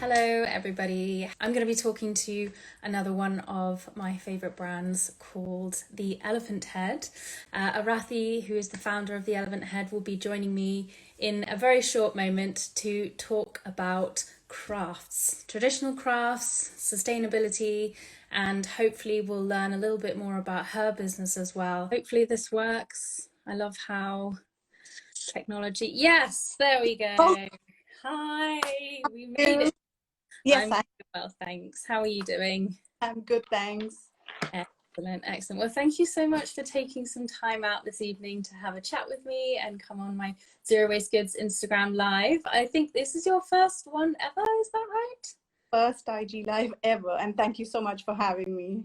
Hello, everybody. I'm going to be talking to another one of my favourite brands called the Elephant Head. Aarathi, who is the founder of the Elephant Head, will be joining me in a very short moment to talk about crafts, traditional crafts, sustainability, and hopefully we'll learn a little bit more about her business as well. Hopefully this works. I love how technology. Yes, there we Oh, go. Hi, we made you. it. Yes, I'm very well, thanks. How are you doing? I'm good, thanks. Excellent, excellent. Well, thank you so much for taking some time out this evening to have a chat with me and come on my Zero Waste Goods Instagram Live. I think this is your first one ever, is that right? First IG Live ever, and thank you so much for having me.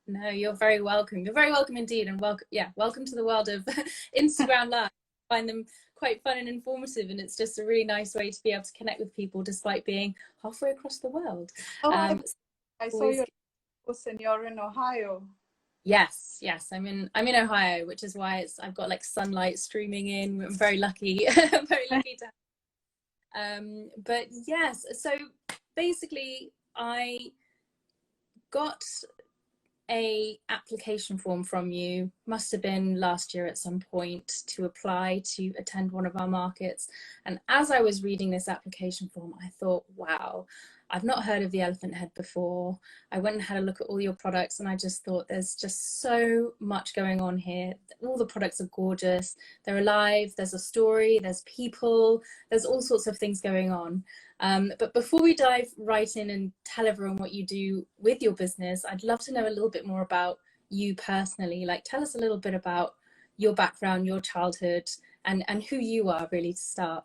No, you're very welcome. You're very welcome indeed, and welcome to the world of Instagram Live. I find them quite fun and informative, and it's just a really nice way to be able to connect with people despite being halfway across the world. Oh, I saw Always your post and you're in Ohio. Yes, I'm in Ohio, which is why I've got like sunlight streaming in. I'm very lucky, very lucky to but yes, so basically I got a application form from you, must have been last year at some point, to apply to attend one of our markets. And as I was reading this application form, I thought, wow, I've not heard of the Elephant Head before. I went and had a look at all your products and I just thought there's just so much going on here. All the products are gorgeous, they're alive, there's a story, there's people, there's all sorts of things going on. But before we dive right in and tell everyone what you do with your business, I'd love to know a little bit more about you personally. Like, tell us a little bit about your background, your childhood, and who you are, really, to start.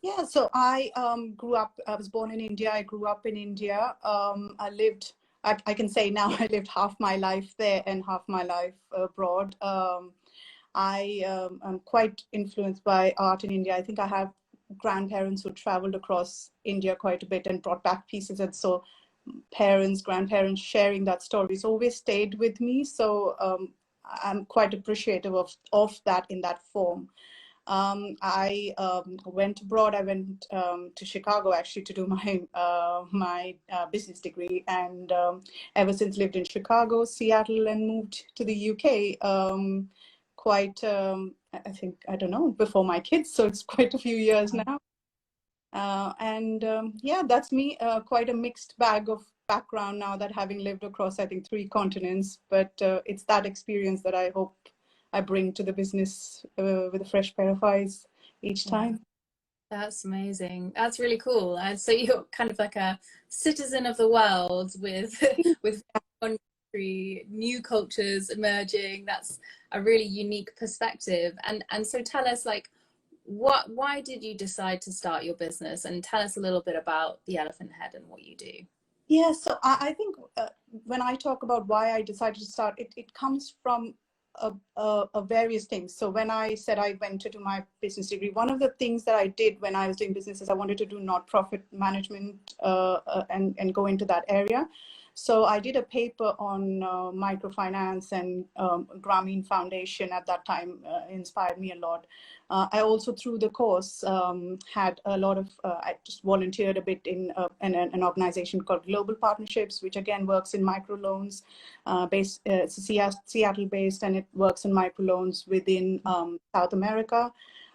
Yeah, so I I was born in India. I grew up in India. I can say now I lived half my life there and half my life abroad. I'm quite influenced by art in India. I think I have grandparents who traveled across India quite a bit and brought back pieces. And so parents, grandparents sharing that story has always stayed with me. So I'm quite appreciative of that in that form. I went abroad. I went to Chicago actually to do my business degree, and ever since lived in Chicago, Seattle, and moved to the UK. I think, I don't know, before my kids, so it's quite a few years now. Yeah, that's me. Quite a mixed bag of background now, that having lived across, I think, 3 continents. But it's that experience that I hope I bring to the business with a fresh pair of eyes each time. That's amazing. That's really cool. And so you're kind of like a citizen of the world with with one country, new cultures emerging. That's a really unique perspective. And so tell us, like, why did you decide to start your business? And tell us a little bit about the Elephant Head and what you do. Yeah, so I think when I talk about why I decided to start, it comes from various things. So when I said I went to do my business degree, one of the things that I did when I was doing business is I wanted to do not-profit management and go into that area. So I did a paper on microfinance, and Grameen Foundation at that time inspired me a lot. I also, through the course, had a lot of, I just volunteered a bit in an organization called Global Partnerships, which again works in microloans, it's Seattle based, and it works in microloans within South America.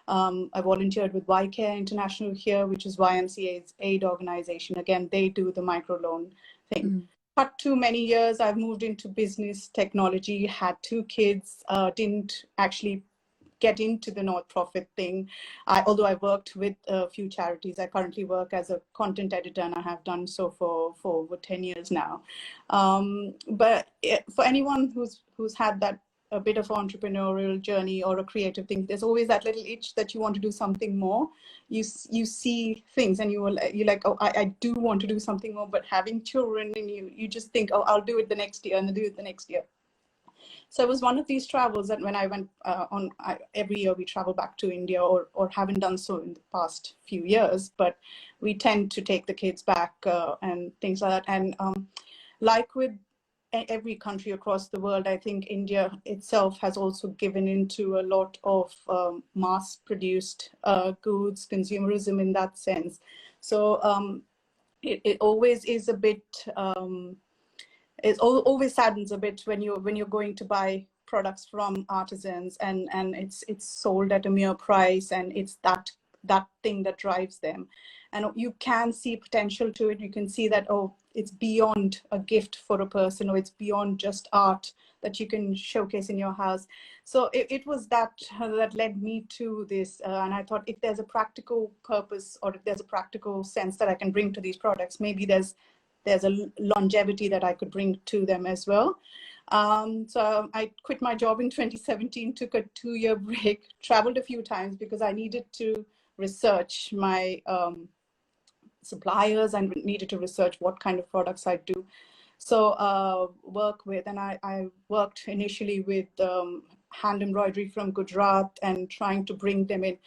I volunteered with YCare International here, which is YMCA's aid organization. Again, they do the microloan thing. Mm. Cut too many years, I've moved into business, technology, had 2 kids, didn't actually get into the not-profit thing. Although I worked with a few charities, I currently work as a content editor, and I have done so for over 10 years now. But for anyone who's had that a bit of entrepreneurial journey or a creative thing, there's always that little itch that you want to do something more. You see things and you're like, oh, I do want to do something more. But having children, and you just think, oh, I'll do it the next year, and I'll do it the next year. So it was one of these travels that when I went every year we travel back to India, or haven't done so in the past few years, but we tend to take the kids back and things like that. And like with every country across the world, I think India itself has also given into a lot of mass-produced goods, consumerism in that sense. So it always is a bit, always saddens a bit when you're going to buy products from artisans, and it's sold at a mere price, and it's that thing that drives them. And you can see potential to it. You can see that, oh, it's beyond a gift for a person, or it's beyond just art that you can showcase in your house. So it was that led me to this, and I thought, if there's a practical purpose, or if there's a practical sense that I can bring to these products, maybe there's a longevity that I could bring to them as well. So I quit my job in 2017, took a 2-year break, traveled a few times because I needed to research my suppliers, and needed to research what kind of products I do. So I worked initially with hand embroidery from Gujarat, and trying to bring them in.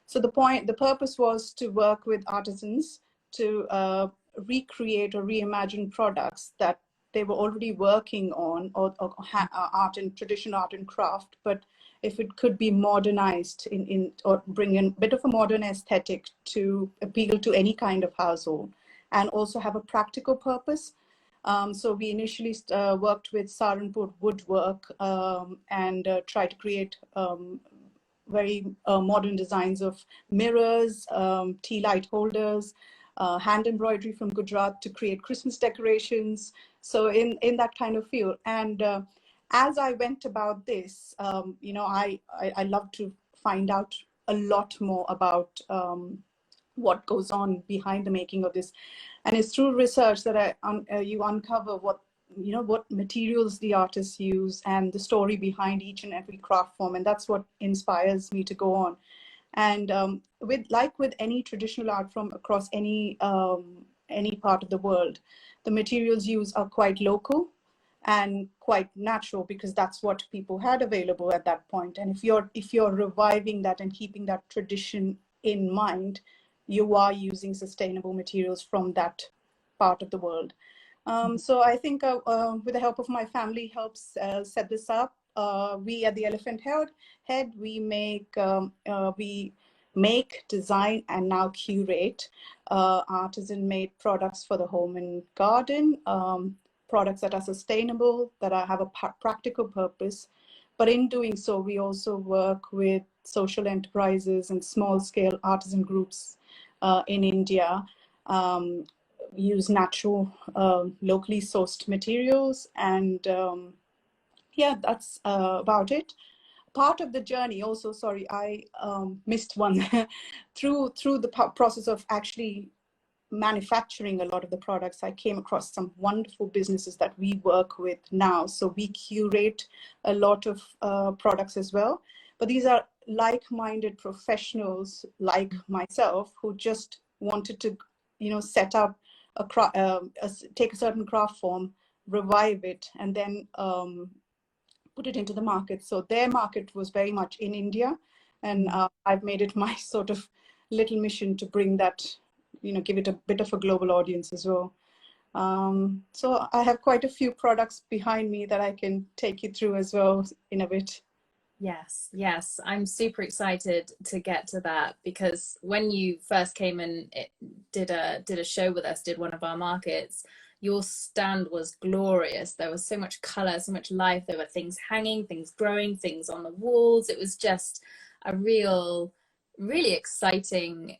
So the purpose was to work with artisans to recreate or reimagine products that they were already working on, or art and traditional art and craft, but if it could be modernized or bring in a bit of a modern aesthetic to appeal to any kind of household, and also have a practical purpose. So we initially worked with Saranpur woodwork, and tried to create very modern designs of mirrors, tea light holders, hand embroidery from Gujarat to create Christmas decorations. So in that kind of field. And as I went about this, I love to find out a lot more about what goes on behind the making of this. And it's through research that you uncover what materials the artists use, and the story behind each and every craft form. And that's what inspires me to go on. And with any traditional art from across any part of the world, the materials used are quite local and quite natural, because that's what people had available at that point. And if you're reviving that and keeping that tradition in mind, you are using sustainable materials from that part of the world. So I think with the help of my family helps set this up. We at the Elephant Head, we make, design, and now curate artisan-made products for the home and garden, products that are sustainable, that have a practical purpose. But in doing so, we also work with social enterprises and small-scale artisan groups in India, use natural, locally sourced materials, and yeah, that's about it. Part of the journey also, sorry, I missed one. through the process of actually manufacturing a lot of the products, I came across some wonderful businesses that we work with now. So we curate a lot of products as well, but these are like-minded professionals like myself who just wanted to, set up take a certain craft form, revive it, and then put it into the market. So their market was very much in India, and I've made it my sort of little mission to bring that, give it a bit of a global audience as well. So I have quite a few products behind me that I can take you through as well in a bit. Yes, I'm super excited to get to that, because when you first came and did a show with us, did one of our markets, your stand was glorious. There was so much color, so much life. There were things hanging, things growing, things on the walls. It was just a really exciting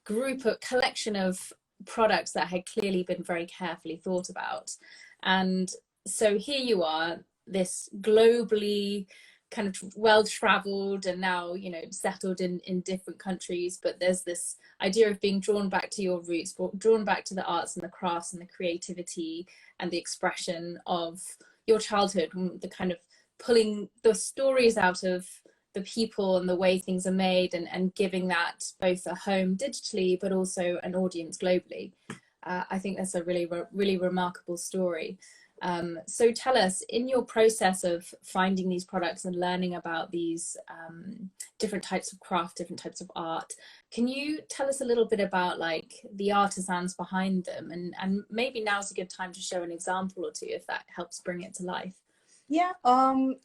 collection of products that had clearly been very carefully thought about. And so here you are, this globally kind of well-traveled and now settled in different countries, but there's this idea of being drawn back to your roots, drawn back to the arts and the crafts and the creativity and the expression of your childhood, the kind of pulling the stories out of the people and the way things are made, and giving that both a home digitally but also an audience globally. I think that's a really remarkable story. So tell us, in your process of finding these products and learning about these different types of craft, different types of art, can you tell us a little bit about the artisans behind them, and maybe now's a good time to show an example or two if that helps bring it to life? Yeah,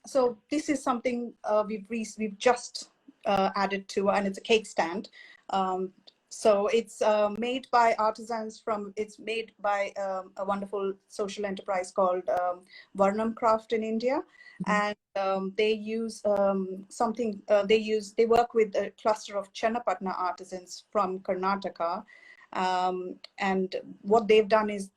so this is something we've just added to, and it's a cake stand. So it's made by artisans it's made by a wonderful social enterprise called Varnam Craft in India. Mhm. And they use they work with a cluster of Channapatna artisans from Karnataka. And what they've done is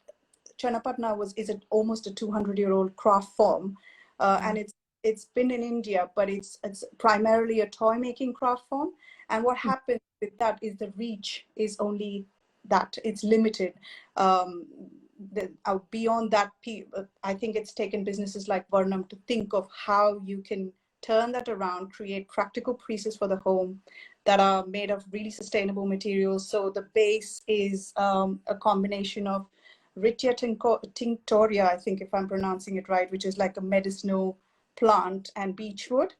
Channapatna is almost a 200-year-old craft form, Wow. and it's been in India, but it's primarily a toy making craft form. And what happens with that is the reach is only that it's limited. Um, Beyond that, I think it's taken businesses like Varnam to think of how you can turn that around, create practical pieces for the home that are made of really sustainable materials. So the base is a combination of Riccia tinctoria, I think if I'm pronouncing it right, which is like a medicinal plant, and beechwood.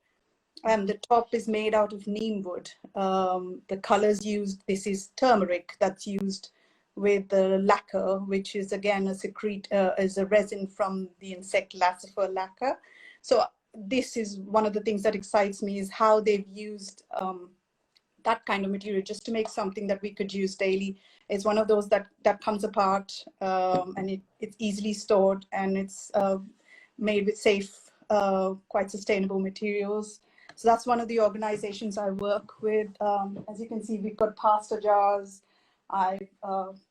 And the top is made out of neem wood. The colors used, this is turmeric that's used with the lacquer, which is again a is a resin from the insect Laccifer lacquer. So this is one of the things that excites me, is how they've used that kind of material just to make something that we could use daily. It's one of those that comes apart, and it's easily stored, and it's made with safe, quite sustainable materials. So that's one of the organizations I work with. As you can see, we've got pasta jars. I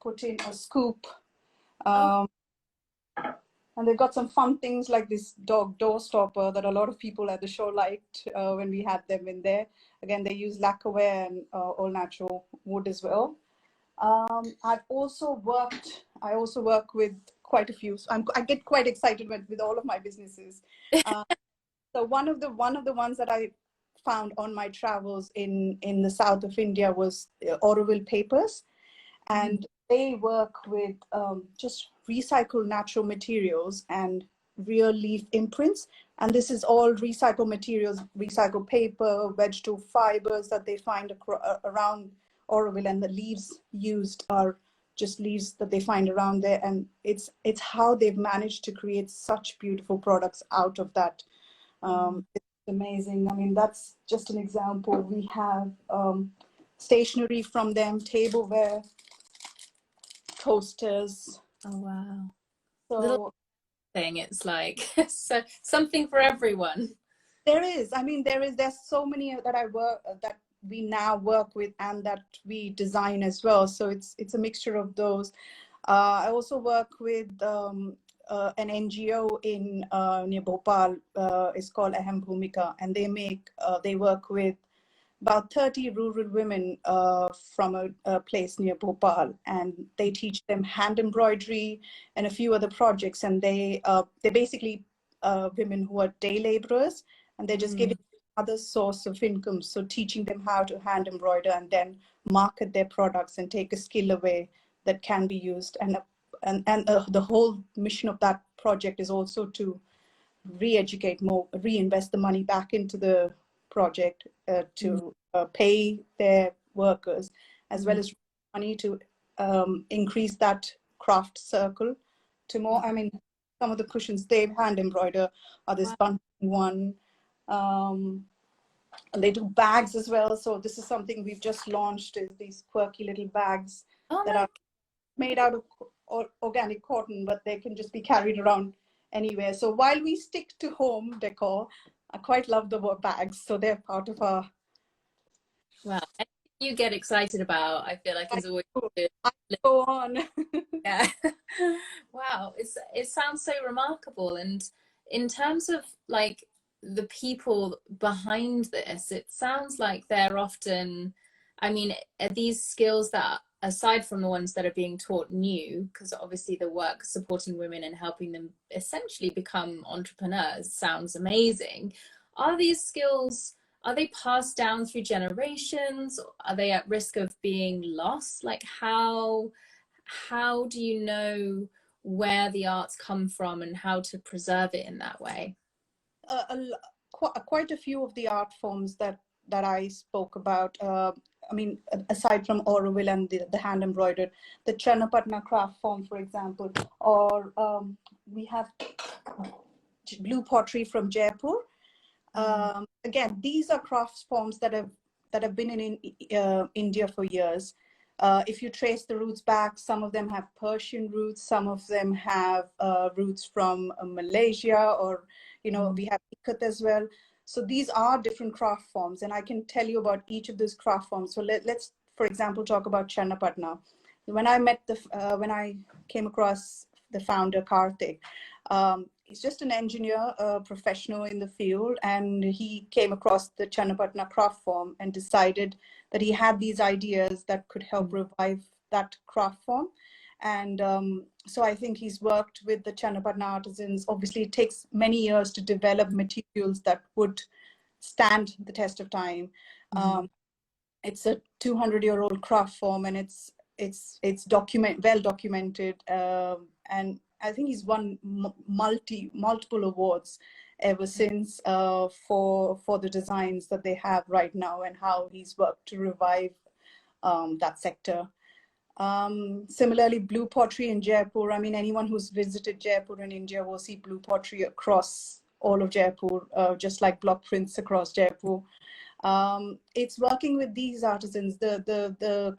put in a scoop. Oh, Um, and they've got some fun things like this dog door stopper that a lot of people at the show liked when we had them in there. Again, they use lacquerware and all natural wood as well. I also work with quite a few. So I get quite excited with all of my businesses. Uh, so one of the ones that I found on my travels in the south of India was Auroville Papers, mhm. and they work with just recycled natural materials and real leaf imprints. And this is all recycled materials, recycled paper, vegetable fibers that they find around Oroville, and the leaves used are just leaves that they find around there. And it's how they've managed to create such beautiful products out of that. It's amazing. I mean, that's just an example. We have stationery from them, tableware, toasters. Oh, wow. Little So thing. It's like so something for everyone. there is, I mean, there's so many that we now work with and that we design as well. So it's a mixture of those. I also work with an NGO in near Bhopal. It's called Aham Bhumika, and they work with about 30 rural women from a place near Bhopal, and they teach them hand embroidery and a few other projects. And they basically women who are day laborers, and they're just giving Mm. other source of income. So teaching them how to hand embroider and then market their products and take a skill away that can be used. And the whole mission of that project is also to re-educate more, reinvest the money back into the project Mm. to pay their workers, as well Mm. as money to increase that craft circle to more. I mean, some of the cushions they hand embroider are this Wow. bunting one. Um, and they do bags as well. So this is something we've just launched, is these quirky little bags Oh that my are made out of organic cotton, but they can just be carried around anywhere. So while we stick to home decor, I quite love the bags. So they're part of our. wow. Anything you get excited about, I feel like I is always go, good. I go on. Yeah. Wow. It sounds so remarkable. And in terms of like the people behind this, it sounds like they're often, I mean, are these skills that, aside from the ones that are being taught new, because obviously the work supporting women and helping them essentially become entrepreneurs sounds amazing. Are these skills, are they passed down through generations? Are they at risk of being lost? Like how do you know where the arts come from and how to preserve it in that way? Quite a few of the art forms that I spoke about. I mean, aside from Auroville and the hand embroidered, the Channapatna craft form, for example, or we have blue pottery from Jaipur. Mm. Again, these are craft forms that have been in India for years. If you trace the roots back, some of them have Persian roots, some of them have roots from Malaysia, or, you know, we have Ikat as well. So these are different craft forms, and I can tell you about each of those craft forms. So let's, for example, talk about Channapatna. When I came across the founder, Karthik, he's just an engineer, a professional in the field, and he came across the Channapatna craft form and decided that he had these ideas that could help revive that craft form. And so I think he's worked with the Channapatna artisans. Obviously, it takes many years to develop materials that would stand the test of time. It's a 200-year-old craft form, and it's well documented, and I think he's won multiple awards ever since, for the designs that they have right now, and how he's worked to revive that sector. Similarly, blue pottery in Jaipur. I mean, anyone who's visited Jaipur in India will see blue pottery across all of Jaipur, just like block prints across Jaipur. It's working with these artisans. The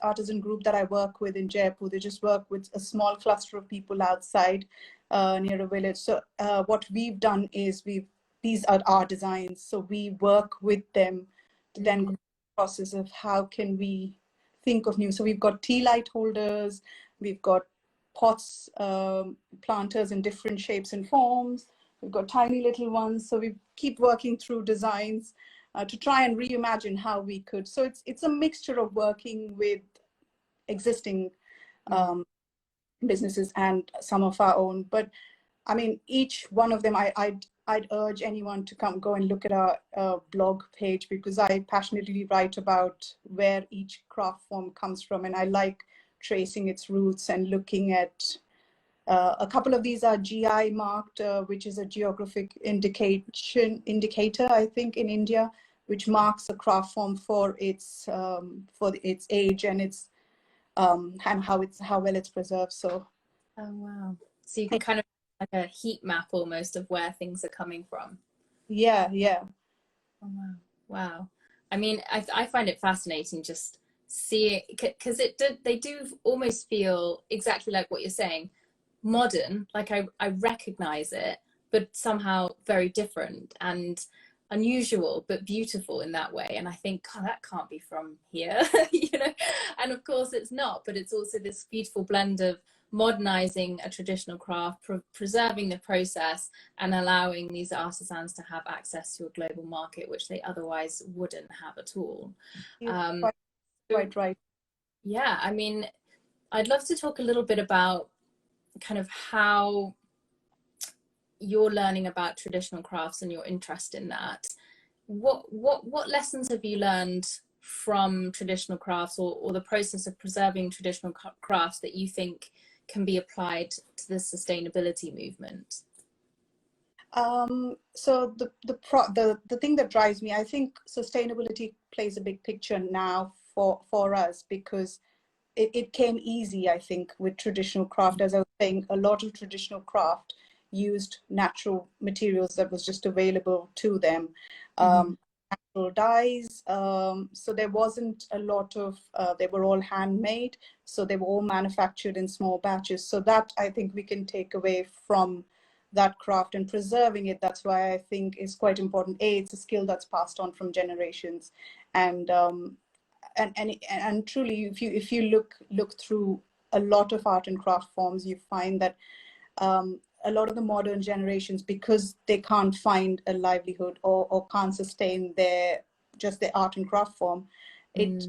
artisan group that I work with in Jaipur, they just work with a small cluster of people outside, near a village. So what we've done is these are our designs. So we work with them to then go through the process of how can we think of new. So we've got tea light holders, we've got pots, planters in different shapes and forms. We've got tiny little ones. So we keep working through designs to try and reimagine how we could. So it's a mixture of working with existing businesses and some of our own. But I mean, each one of them, I'd urge anyone to go and look at our blog page, because I passionately write about where each craft form comes from. And I like tracing its roots and looking at a couple of these are GI marked, which is a geographic indicator, I think, in India, which marks a craft form for its age and its and how well it's preserved. So, oh wow! So you can kind of like a heat map almost of where things are coming from. yeah. Oh wow! Wow. I mean, I find it fascinating just see it, because they do almost feel exactly like what you're saying, modern, like I recognize it, but somehow very different and unusual but beautiful in that way. And I think, oh, that can't be from here. You know, and of course it's not, but it's also this beautiful blend of modernizing a traditional craft, preserving the process, and allowing these artisans to have access to a global market which they otherwise wouldn't have at all. Quite right. Yeah, I mean, I'd love to talk a little bit about kind of how you're learning about traditional crafts and your interest in that. What lessons have you learned from traditional crafts, or the process of preserving traditional crafts, that you think can be applied to the sustainability movement? So the thing that drives me, I think sustainability plays a big picture now for us, because it came easy, I think, with traditional craft. As I was saying, a lot of traditional craft used natural materials that was just available to them, natural dyes. So there wasn't a lot of, they were all handmade. So they were all manufactured in small batches. So that, I think, we can take away from that craft and preserving it. That's why I think is quite important. It's a skill that's passed on from generations. And truly, if you look through a lot of art and craft forms, you find that a lot of the modern generations, because they can't find a livelihood, or can't sustain their art and craft form, it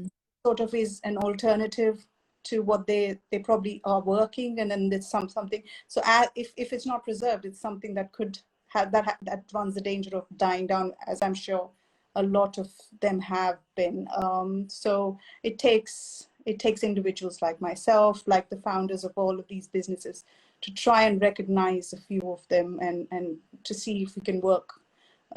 sort of is an alternative to what they probably are working, and then there's something. So if it's not preserved, it's something that could have that runs the danger of dying down, as I'm sure a lot of them have been. So it takes individuals like myself, like the founders of all of these businesses, to try and recognize a few of them, and to see if we can work.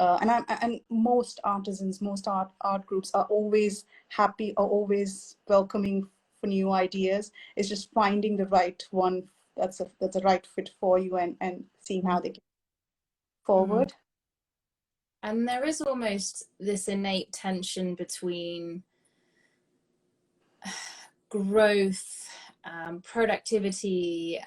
And most artisans, most art groups are always happy, or always welcoming for new ideas. It's just finding the right one that's a right fit for you, and seeing how they get forward. And there is almost this innate tension between growth, productivity,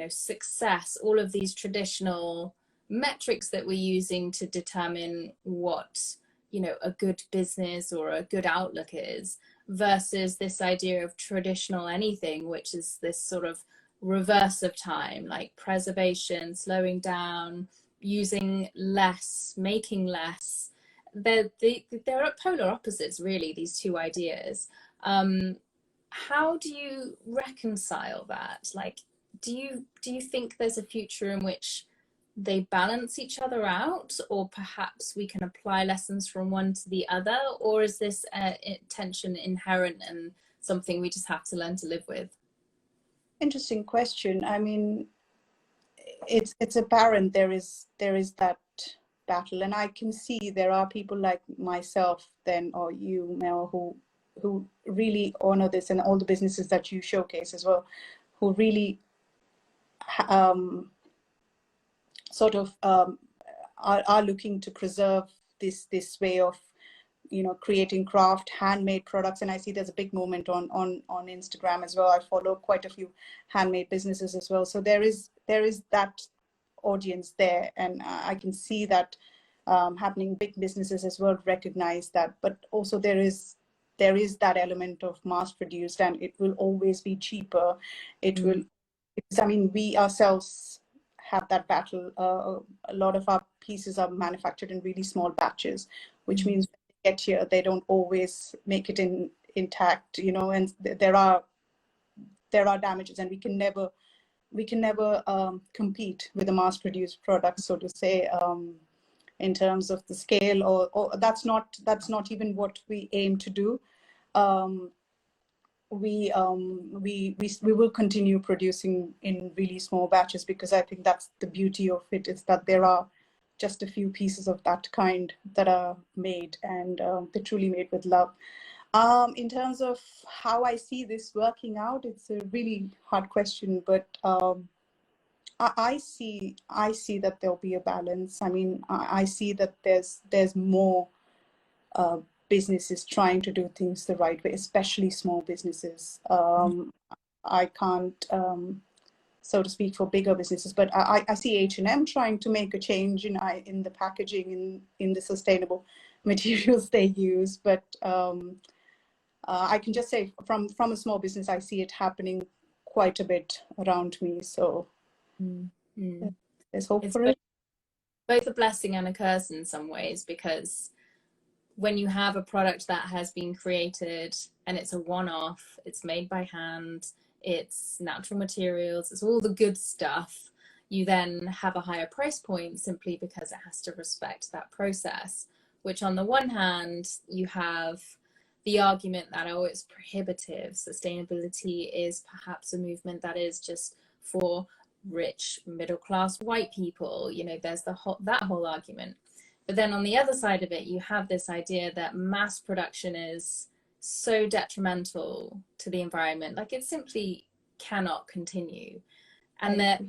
success, all of these traditional metrics that we're using to determine what, a good business or a good outlook is, versus this idea of traditional anything, which is this sort of reverse of time, like preservation, slowing down, using less, making less. They're polar opposites, really, these two ideas. How do you reconcile that? Like, do you think there's a future in which they balance each other out, or perhaps we can apply lessons from one to the other, or is this tension inherent and something we just have to learn to live with? Interesting question. I mean, it's apparent there is that battle, and I can see there are people like myself then, or you, Mel, who really honor this, and all the businesses that you showcase as well, who really are looking to preserve this way of creating craft handmade products. And I see there's a big movement on Instagram as well. I follow quite a few handmade businesses as well, so there is that audience there, and I can see that happening. Big businesses as well recognize that, but also there is that element of mass produced, and it will always be cheaper. It will, I mean, we ourselves have that battle. A lot of our pieces are manufactured in really small batches, which means when they get here, they don't always make it intact, and there are damages, and we can never compete with a mass-produced product, so to say, in terms of the scale, or that's not even what we aim to do. We will continue producing in really small batches, because I think that's the beauty of it, is that there are just a few pieces of that kind that are made, and they're truly made with love. In terms of how I see this working out, it's a really hard question, but I see that there'll be a balance. I mean, I see that there's more businesses trying to do things the right way, especially small businesses. I can't, so to speak, for bigger businesses, but I see H&M trying to make a change in the packaging, in the sustainable materials they use. But I can just say from a small business, I see it happening quite a bit around me. So there's hope for it. Both a blessing and a curse in some ways, because when you have a product that has been created and it's a one-off, it's made by hand, it's natural materials, it's all the good stuff, you then have a higher price point simply because it has to respect that process. Which on the one hand, you have the argument that, oh, it's prohibitive. Sustainability is perhaps a movement that is just for rich, middle-class white people. There's that whole argument. But then on the other side of it, you have this idea that mass production is so detrimental to the environment, like it simply cannot continue. And there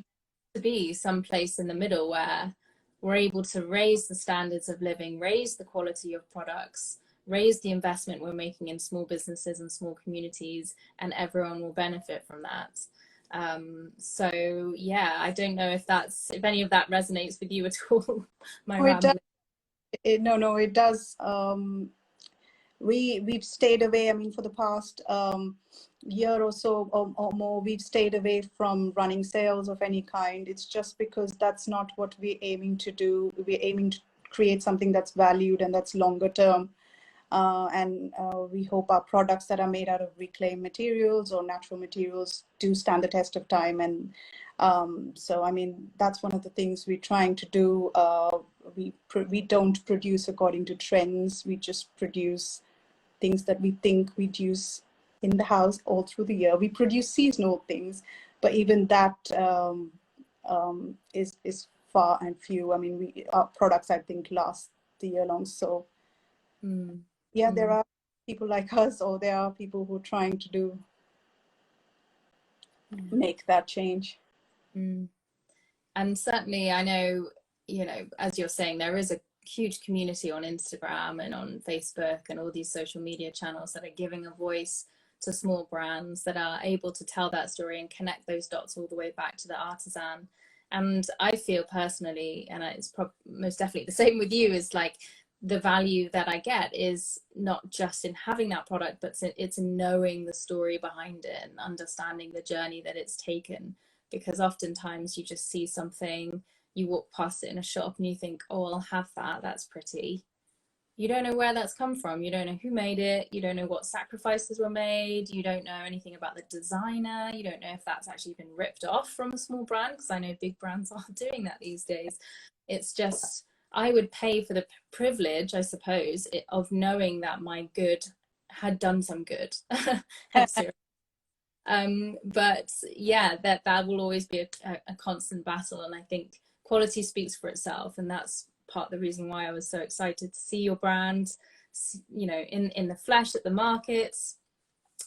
to be some place in the middle where we're able to raise the standards of living, raise the quality of products, raise the investment we're making in small businesses and small communities, and everyone will benefit from that. So yeah, I don't know if any of that resonates with you at all. It does. We've stayed away. I mean, for the past year or so or more, we've stayed away from running sales of any kind. It's just because that's not what we're aiming to do. We're aiming to create something that's valued and that's longer term. And we hope our products that are made out of reclaimed materials or natural materials do stand the test of time. And so, I mean, that's one of the things we're trying to do. We don't produce according to trends. We just produce things that we think we'd use in the house all through the year. We produce seasonal things, but even that is far and few. I mean, our products, I think, last the year long. So there are people like us, or there are people who are trying to make that change. And certainly I know, as you're saying, there is a huge community on Instagram and on Facebook and all these social media channels that are giving a voice to small brands that are able to tell that story and connect those dots all the way back to the artisan. And I feel personally, and it's most definitely the same with you, is like the value that I get is not just in having that product, but it's in knowing the story behind it and understanding the journey that it's taken. Because oftentimes you just see something, you walk past it in a shop and you think, oh, I'll have that, that's pretty. You don't know where that's come from. You don't know who made it. You don't know what sacrifices were made. You don't know anything about the designer. You don't know if that's actually been ripped off from a small brand, because I know big brands aren't doing that these days. It's just, I would pay for the privilege, I suppose, of knowing that my good had done some good. But yeah, that will always be a constant battle. And I think quality speaks for itself. And that's part of the reason why I was so excited to see your brand, you know, in the flesh at the markets,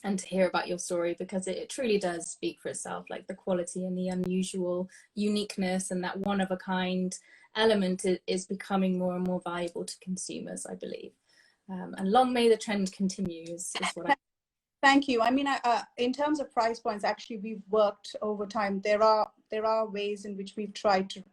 and to hear about your story, because it truly does speak for itself. Like the quality and the unusual uniqueness and that one of a kind element is becoming more and more valuable to consumers, I believe. And long may the trend continue is what I. Thank you. I mean, in terms of price points, actually, we've worked over time. There are ways in which we've tried to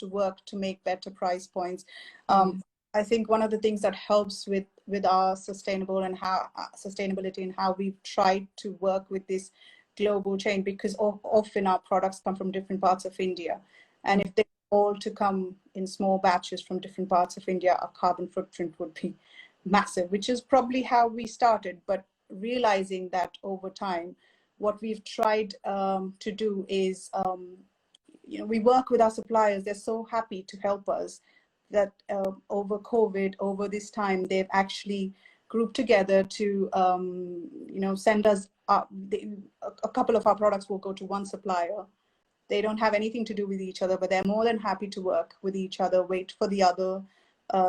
work to make better price points. I think one of the things that helps with our sustainability and how we've tried to work with this global chain, because often our products come from different parts of India, and if they all to come in small batches from different parts of India, our carbon footprint would be massive, which is probably how we started. But realizing that over time, what we've tried to do is, you know, we work with our suppliers. They're so happy to help us that over COVID, over this time, they've actually grouped together to, you know, send us a couple of our products will go to one supplier. They don't have anything to do with each other, but they're more than happy to work with each other, wait for the other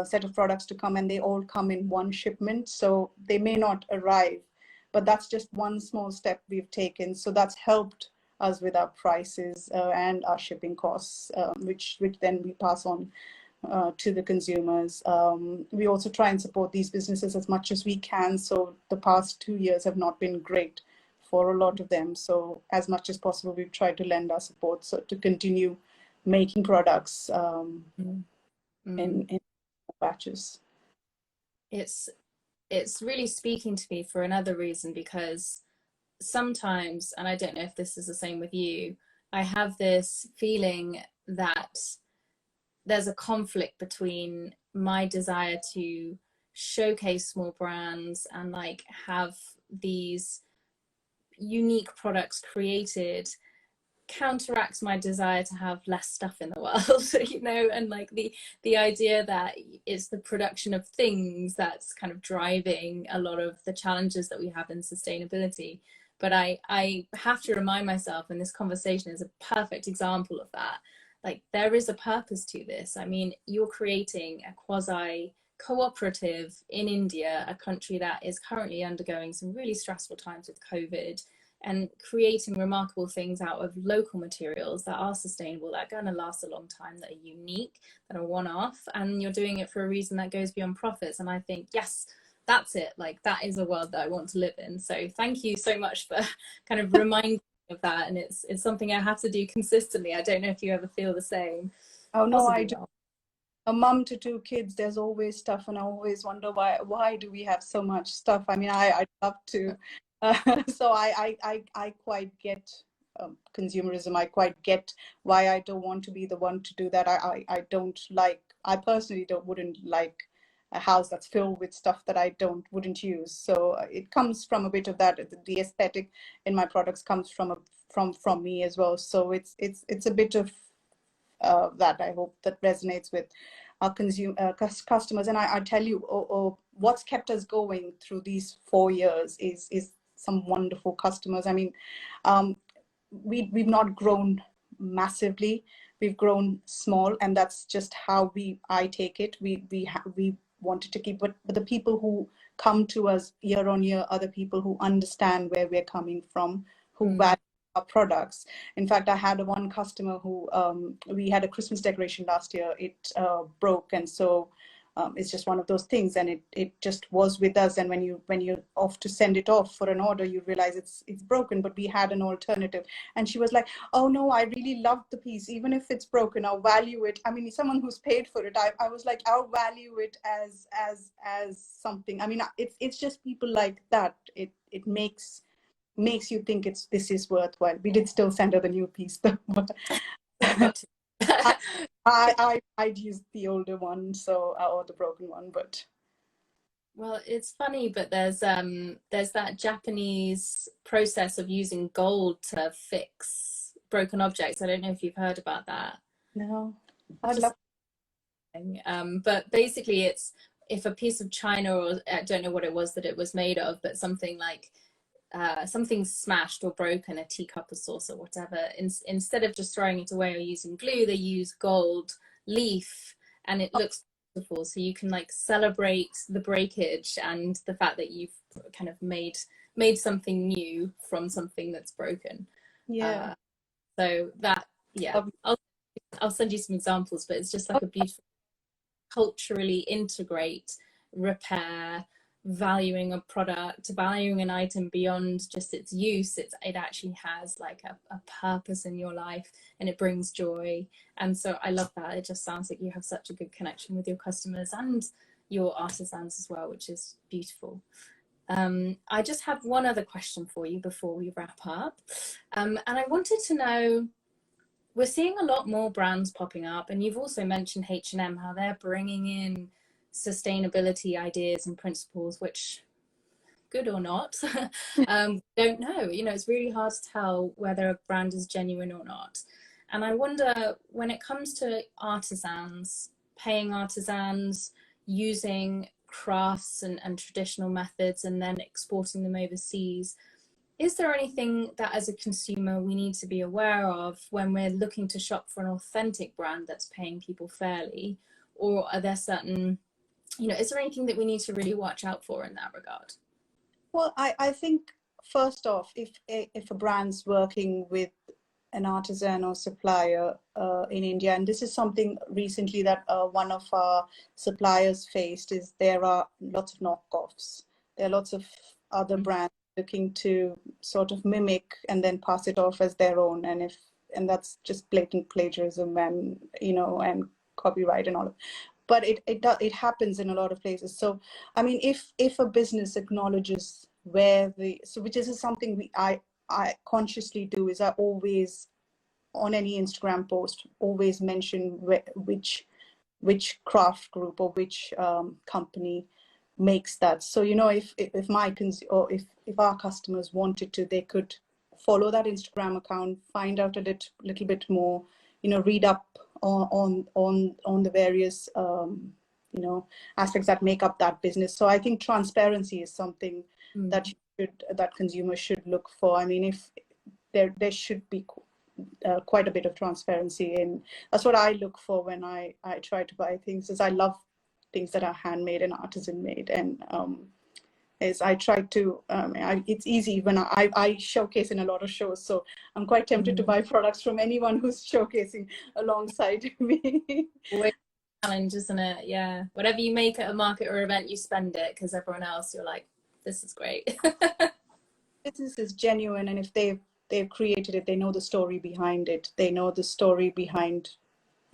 set of products to come, and they all come in one shipment. So they may not arrive, but that's just one small step we've taken. So that's helped us with our prices and our shipping costs, which then we pass on to the consumers. We also try and support these businesses as much as we can. So the past 2 years have not been great for a lot of them. So as much as possible, we've tried to lend our support so to continue making products in batches. It's really speaking to me for another reason, because sometimes, and I don't know if this is the same with you, I have this feeling that there's a conflict between my desire to showcase small brands and like have these unique products created, counteracts my desire to have less stuff in the world, you know, and like the idea that it's the production of things that's kind of driving a lot of the challenges that we have in sustainability. But I have to remind myself, and this conversation is a perfect example of that, like there is a purpose to this. I mean, you're creating a quasi cooperative in India, a country that is currently undergoing some really stressful times with COVID, and creating remarkable things out of local materials that are sustainable, that are going to last a long time, that are unique, that are one-off, and you're doing it for a reason that goes beyond profits. And I think, yes, that's it. Like that is a world that I want to live in. So thank you so much for kind of reminding me of that. And it's something I have to do consistently. I don't know if you ever feel the same. Oh no, I do. A mum to 2 kids, there's always stuff, and I always wonder why do we have so much stuff? I mean, I'd love to. So I quite get consumerism. I quite get why I don't want to be the one to do that. I don't like, I personally wouldn't like a house that's filled with stuff that I wouldn't use. So it comes from a bit of that. The aesthetic in my products comes from me as well. So it's a bit of that I hope that resonates with our customers. And I tell you, what's kept us going through these 4 years is some wonderful customers. I mean, we've not grown massively. We've grown small, and that's just how I take it. We wanted to keep, but the people who come to us year on year are the people who understand where we're coming from, who value our products. In fact, I had one customer who we had a Christmas decoration last year. It broke, and so it's just one of those things, and it just was with us. And when you're off to send it off for an order, you realize it's broken, but we had an alternative. And she was like, oh no, I really loved the piece, even if it's broken, I'll value it. I mean, someone who's paid for it, I was like, I'll value it as something. I mean, it's just people like that. It makes you think this is worthwhile. We did still send her the new piece though. I'd used the older one, so, or the broken one, but. Well, it's funny, but there's that Japanese process of using gold to fix broken objects. I don't know if you've heard about that. No, I'd love. But basically, it's if a piece of china, or I don't know what it was that it was made of, but something like something smashed or broken, a teacup, a saucer, whatever. Instead of just throwing it away or using glue, they use gold leaf, and it looks beautiful. So you can like celebrate the breakage and the fact that you've kind of made something new from something that's broken. Yeah. So that, yeah, I'll send you some examples, but it's just like a beautiful culturally integrate repair, valuing a product, valuing an item beyond just its use. It actually has like a purpose in your life, and it brings joy. And so I love that. It just sounds like you have such a good connection with your customers and your artisans as well, which is beautiful. I just have one other question for you before we wrap up. And I wanted to know, we're seeing a lot more brands popping up, and you've also mentioned H&M, how they're bringing in sustainability ideas and principles, which, good or not, don't know. You know, it's really hard to tell whether a brand is genuine or not. And I wonder, when it comes to artisans, paying artisans, using crafts and traditional methods, and then exporting them overseas, is there anything that as a consumer we need to be aware of when we're looking to shop for an authentic brand that's paying people fairly? Or are there certain, you know, is there anything that we need to really watch out for in that regard? Well, I think first off, if a brand's working with an artisan or supplier in India, and this is something recently that one of our suppliers faced, is there are lots of knockoffs. There are lots of other brands looking to sort of mimic and then pass it off as their own, and that's just blatant plagiarism, and you know, and copyright and all of. But it happens in a lot of places. So I mean, if a business acknowledges where which is something I consciously do, is I always, on any Instagram post, always mention which craft group or which company makes that. So, you know, if our customers wanted to, they could follow that Instagram account, find out a little bit more, you know, read up on the various you know, aspects that make up that business. So I think transparency is something that consumers should look for. I mean, if there should be quite a bit of transparency, and that's what I look for when I try to buy things. Is I love things that are handmade and artisan made, and is I try to it's easy when I showcase in a lot of shows, so I'm quite tempted to buy products from anyone who's showcasing alongside me. Always a challenge, isn't it? Yeah, whatever you make at a market or event, you spend it, because everyone else, you're like, this is great. Business is genuine, and if they've created it, they know the story behind it, they know the story behind,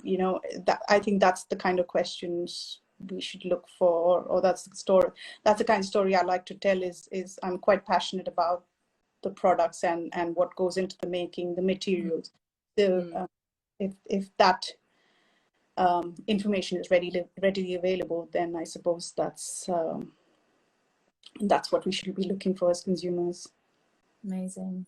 you know, that. I think that's the kind of questions we should look for, or that's the kind of story I like to tell. Is I'm quite passionate about the products and what goes into the making, the materials. So if that information is readily available, then I suppose that's what we should be looking for as consumers. Amazing.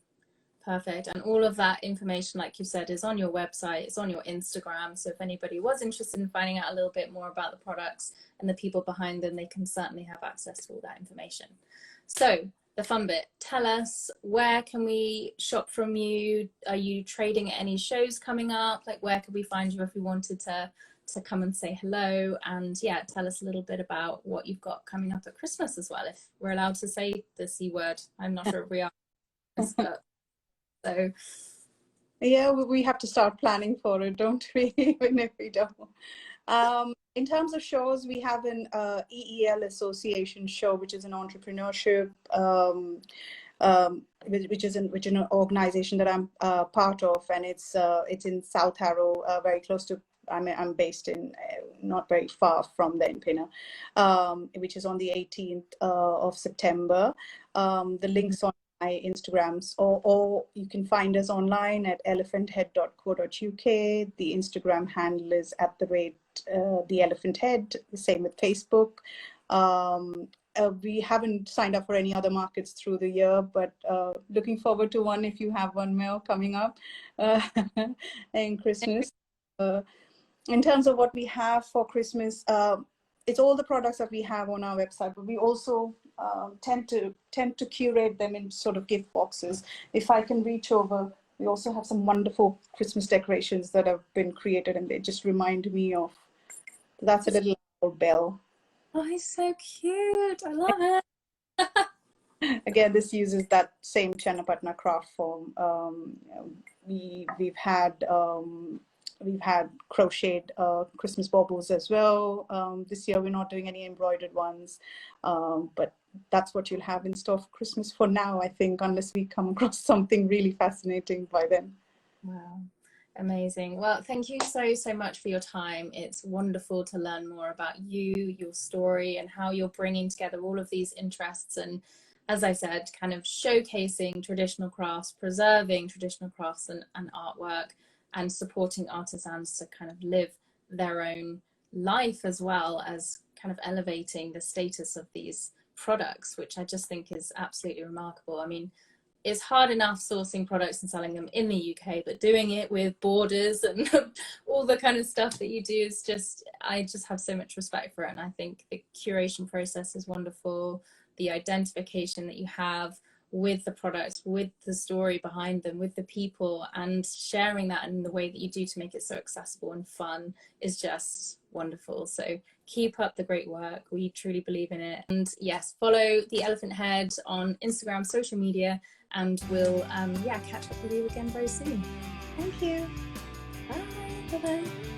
Perfect. And all of that information, like you said, is on your website, it's on your Instagram. So if anybody was interested in finding out a little bit more about the products and the people behind them, they can certainly have access to all that information. So the fun bit, tell us, where can we shop from you? Are you trading at any shows coming up? Like, where could we find you if we wanted to come and say hello? And yeah, tell us a little bit about what you've got coming up at Christmas as well, if we're allowed to say the C word. I'm not sure if we are. But so yeah, we have to start planning for it, don't we? Even if we don't. In terms of shows, we have an EEL Association show, which is an entrepreneurship, which is an organization that I'm part of, and it's in South Harrow, very close to. I'm based in not very far from there in Pinner, which is on the 18th of September. The links on my Instagrams, or you can find us online at elephanthead.co.uk. The Instagram handle is @the Elephant Head. The same with Facebook. We haven't signed up for any other markets through the year, but looking forward to one if you have one, Mel, coming up in Christmas. In terms of what we have for Christmas, it's all the products that we have on our website, but we also tend to curate them in sort of gift boxes. If I can reach over, we also have some wonderful Christmas decorations that have been created, and they just remind me of. That's a little bell. Oh, he's so cute. I love it. Again, this uses that same Channapatna craft form. We've had crocheted Christmas baubles as well. This year we're not doing any embroidered ones, but that's what you'll have in store for Christmas for now, I think, unless we come across something really fascinating by then. Wow. Amazing. Well, thank you so much for your time. It's wonderful to learn more about you, your story, and how you're bringing together all of these interests, and, as I said, kind of showcasing traditional crafts, preserving traditional crafts and artwork, and supporting artisans to kind of live their own life, as well as kind of elevating the status of these products, which I just think is absolutely remarkable. I mean, it's hard enough sourcing products and selling them in the UK, but doing it with borders and all the kind of stuff that you do is just, I just have so much respect for it. And I think the curation process is wonderful. The identification that you have with the products, with the story behind them, with the people, and sharing that in the way that you do to make it so accessible and fun is just wonderful. So keep up the great work. We truly believe in it. And yes, follow The Elephant Head on Instagram, social media, and we'll catch up with you again very soon. Thank you. Bye. Bye-bye.